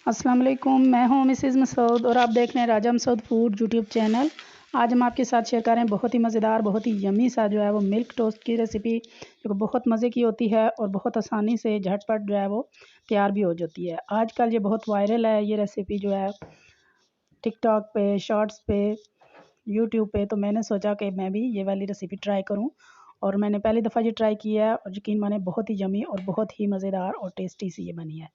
अस्सलाम वालेकुम, मैं हूँ मिसेज़ मसूद और आप देख रहे हैं राजा मसूद फूड यूट्यूब चैनल। आज हम आपके साथ शेयर कर रहे हैं बहुत ही मज़ेदार, बहुत ही यम्मी सा जो है वो मिल्क टोस्ट की रेसिपी, जो बहुत मज़े की होती है और बहुत आसानी से झटपट जो है वो तैयार भी हो जाती है। आजकल ये बहुत वायरल है ये रेसिपी जो है टिकटॉक पे, शॉर्ट्स पे, यूट्यूब पे। तो मैंने सोचा कि मैं भी ये वाली रेसिपी ट्राई करूँ और मैंने पहली दफ़ा ये ट्राई किया है और यकीन माने बहुत ही यम्मी और बहुत ही मज़ेदार और टेस्टी सी ये बनी है।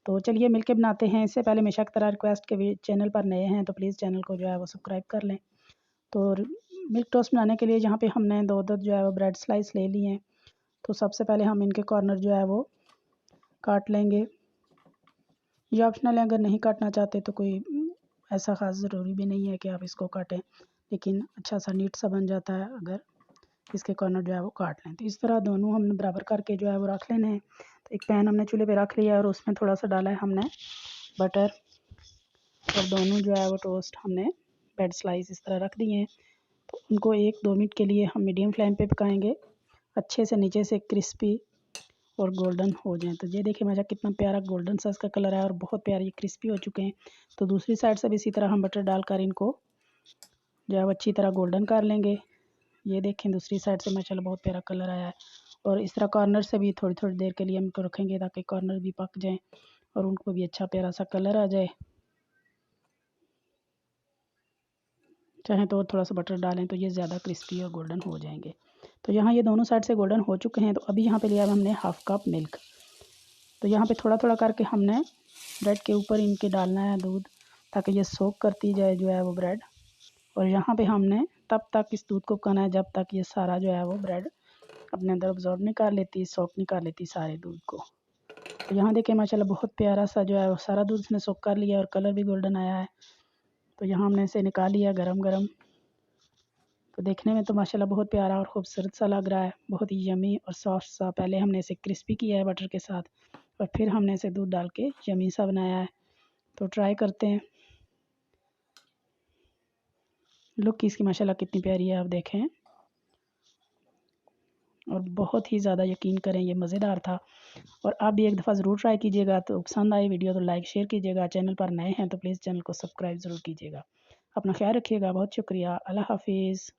तो चलिए मिलके बनाते हैं। इससे पहले हमेशा की तरह रिक्वेस्ट के भी चैनल पर नए हैं तो प्लीज़ चैनल को जो है वो सब्सक्राइब कर लें। तो मिल्क टोस्ट बनाने के लिए यहाँ पे हमने दो जो है वो ब्रेड स्लाइस ले लिए हैं। तो सबसे पहले हम इनके कॉर्नर जो है वो काट लेंगे। ये ऑप्शनल है, अगर नहीं काटना चाहते तो कोई ऐसा ख़ास ज़रूरी भी नहीं है कि आप इसको काटें, लेकिन अच्छा सा नीट सा बन जाता है अगर इसके कॉर्नर जो है वो काट लें। तो इस तरह दोनों हमने बराबर करके जो है वो रख लेने हैं। तो एक पैन हमने चूल्हे पे रख लिया और उसमें थोड़ा सा डाला है हमने बटर और दोनों जो है वो टोस्ट हमने ब्रेड स्लाइस इस तरह रख दिए हैं। तो उनको 1-2 मिनट के लिए हम मीडियम फ्लेम पे पकाएंगे, अच्छे से नीचे से क्रिस्पी और गोल्डन हो जाएं। तो ये देखिए मेरा कितना प्यारा गोल्डन सा इसका कलर है और बहुत प्यारे ये क्रिस्पी हो चुके हैं। तो दूसरी साइड से भी इसी तरह हम बटर डालकर इनको जो है वो अच्छी तरह गोल्डन कर लेंगे। ये देखें दूसरी साइड से माशाल्लाह बहुत प्यारा कलर आया है। और इस तरह कॉर्नर से भी थोड़ी थोड़ी देर के लिए हम इनको रखेंगे ताकि कॉर्नर भी पक जाएँ और उनको भी अच्छा प्यारा सा कलर आ जाए। चाहें तो और थोड़ा सा बटर डालें तो ये ज़्यादा क्रिस्पी और गोल्डन हो जाएंगे। तो यहाँ ये दोनों साइड से गोल्डन हो चुके हैं। तो अभी यहाँ पे लिया हमने हाफ़ कप मिल्क। तो यहाँ पे थोड़ा थोड़ा करके हमने ब्रेड के ऊपर इनके डालना है दूध, ताकि ये सोक करती जाए जो है वो ब्रेड। और यहाँ पे हमने तब तक इस दूध को पकाना है जब तक ये सारा जो है वो ब्रेड अपने अंदर अब्जॉर्ब नहीं कर लेती, सोक नहीं कर लेती सारे दूध को। तो यहाँ देखिए माशाल्लाह बहुत प्यारा सा जो है वो सारा दूध इसने सोक कर लिया और कलर भी गोल्डन आया है। तो यहाँ हमने इसे निकाल लिया गरम गरम। तो देखने में तो माशाल्लाह बहुत प्यारा और ख़ूबसूरत सा लग रहा है, बहुत ही यमी और सॉफ्ट सा। पहले हमने इसे क्रिस्पी किया है बटर के साथ और फिर हमने इसे दूध डाल के यमी सा बनाया है। तो ट्राई करते हैं। लुक इसकी माशाल्लाह कितनी प्यारी है, आप देखें। और बहुत ही ज़्यादा यकीन करें ये मज़ेदार था। और आप भी एक दफ़ा ज़रूर ट्राई कीजिएगा। तो पसंद आई वीडियो तो लाइक शेयर कीजिएगा। चैनल पर नए हैं तो प्लीज़ चैनल को सब्सक्राइब ज़रूर कीजिएगा। अपना ख्याल रखिएगा। बहुत शुक्रिया। अल्लाह हाफ़िज़।